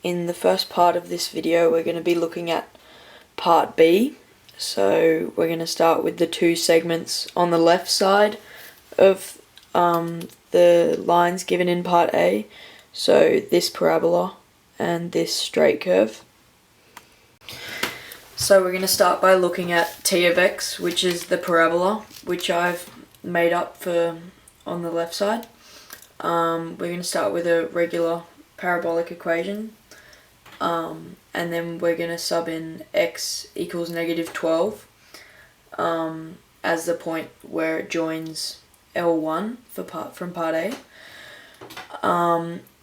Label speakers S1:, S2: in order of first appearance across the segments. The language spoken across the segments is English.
S1: in the first part of this video we're going to be looking at part B. So we're going to start with the two segments on the left side of the lines given in part A, so this parabola and this straight curve. So we're going to start by looking at t of x, which is the parabola, which I've made up for on the left side. We're going to start with a regular parabolic equation, and then we're going to sub in x equals -12 as the point where it joins L1 from part A.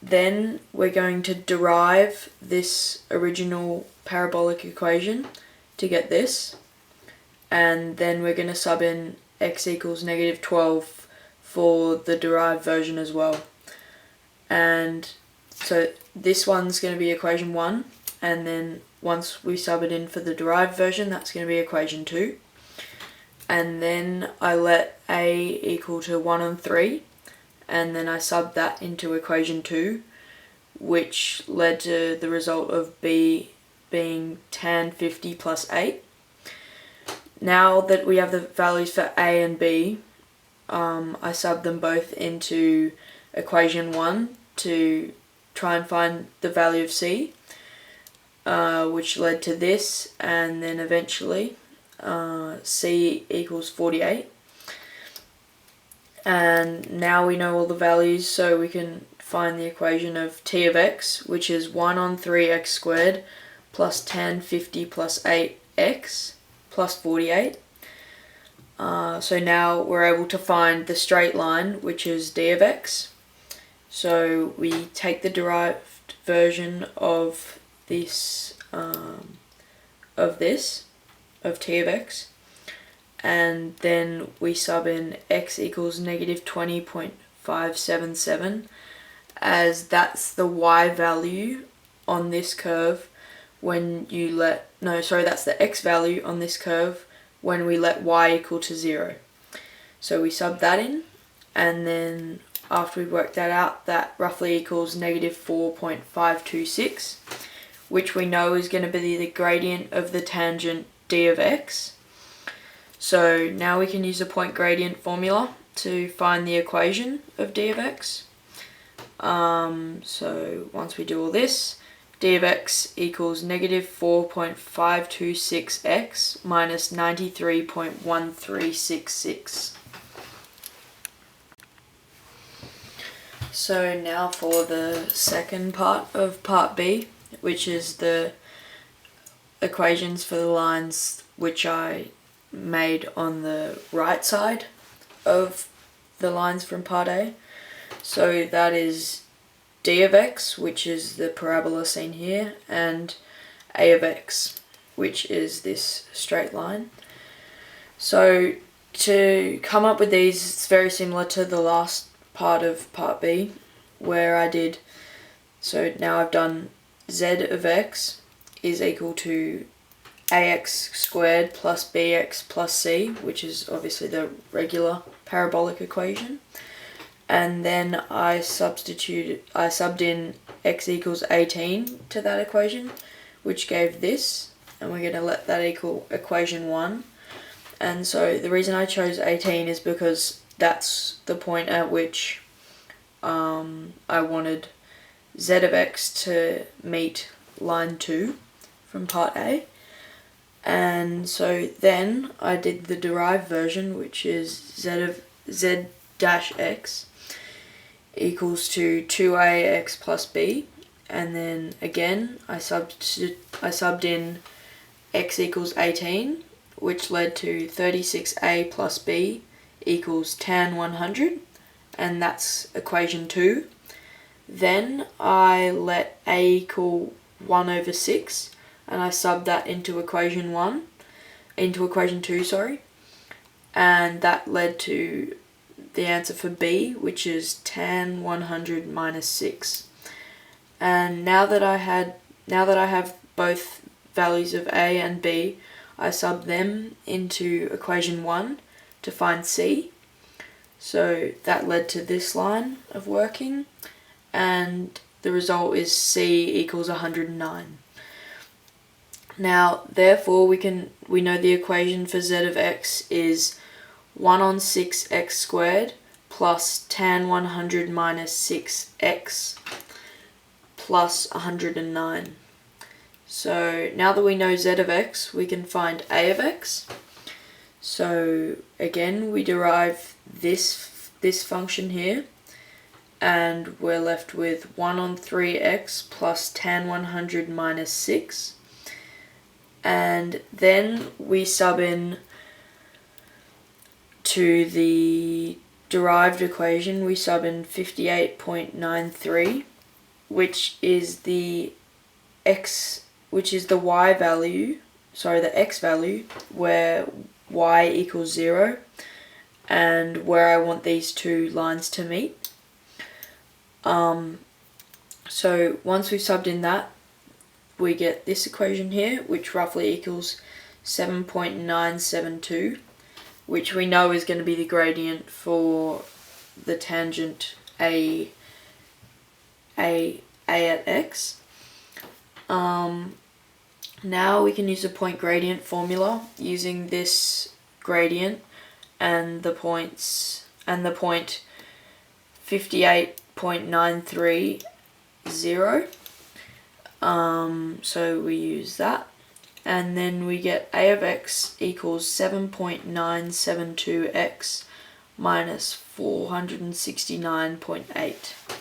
S1: Then we're going to derive this original parabolic equation to get this, and then we're going to sub in x equals -12 for the derived version as well. And so this one's going to be equation 1, and then once we sub it in for the derived version, that's going to be equation 2. And then I let a equal to 1 and 3, and then I sub that into equation 2, which led to the result of b being tan 50 plus 8. Now that we have the values for a and b, I sub them both into equation 1 to try and find the value of c, which led to this, and then eventually c equals 48. And now we know all the values, so we can find the equation of t of x, which is 1 on 3x squared plus tan 50 plus 8x plus 48. So now we're able to find the straight line, which is d of x. So we take the derived version of this, of t of x, and then we sub in x equals -20.577, as that's the y value on this curve when you let, that's the x value on this curve when we let y equal to 0. So we sub that in, and then after we've worked that out, that roughly equals -4.526, which we know is going to be the gradient of the tangent d of x. So now we can use the point gradient formula to find the equation of d of x. So once we do all this, d of x equals -4.526x minus 93.1366. So now for the second part of part B, which is the equations for the lines which I made on the right side of the lines from part A. So that is d of x, which is the parabola seen here, and a of x, which is this straight line. So to come up with these, it's very similar to the last part of part B, where I did, so now I've done z of x is equal to ax squared plus bx plus c, which is obviously the regular parabolic equation. And then I subbed in x equals 18 to that equation, which gave this, and we're going to let that equal equation 1. And so the reason I chose 18 is because that's the point at which I wanted z of x to meet line 2 from part A. And so then I did the derived version, which is z dash x equals to 2ax plus b, and then again I subbed in x equals 18, which led to 36a plus b equals tan 100, and that's equation 2. Then I let a equal 1 over 6, and I subbed that into equation 2, sorry, and that led to the answer for b, which is tan 100 minus 6. And now that I have both values of a and b, I sub them into equation 1 to find c. So that led to this line of working, and the result is C equals 109. Now, therefore, we know the equation for z of x is 1 on 6x squared plus tan 100 minus 6x plus 109. So now that we know z of x, we can find a of x. So again, we derive this function here, and we're left with 1 on 3x plus tan 100 minus 6. And then we sub in to the derived equation, we sub in 58.93, which is the x value, where y equals 0, and where I want these two lines to meet. So once we've subbed in that, we get this equation here, which roughly equals 7.972, which we know is going to be the gradient for the tangent A at x. Now we can use the point gradient formula using this gradient and the point 58.930. So we use that, and then we get a of x equals 7.972x minus 469.8.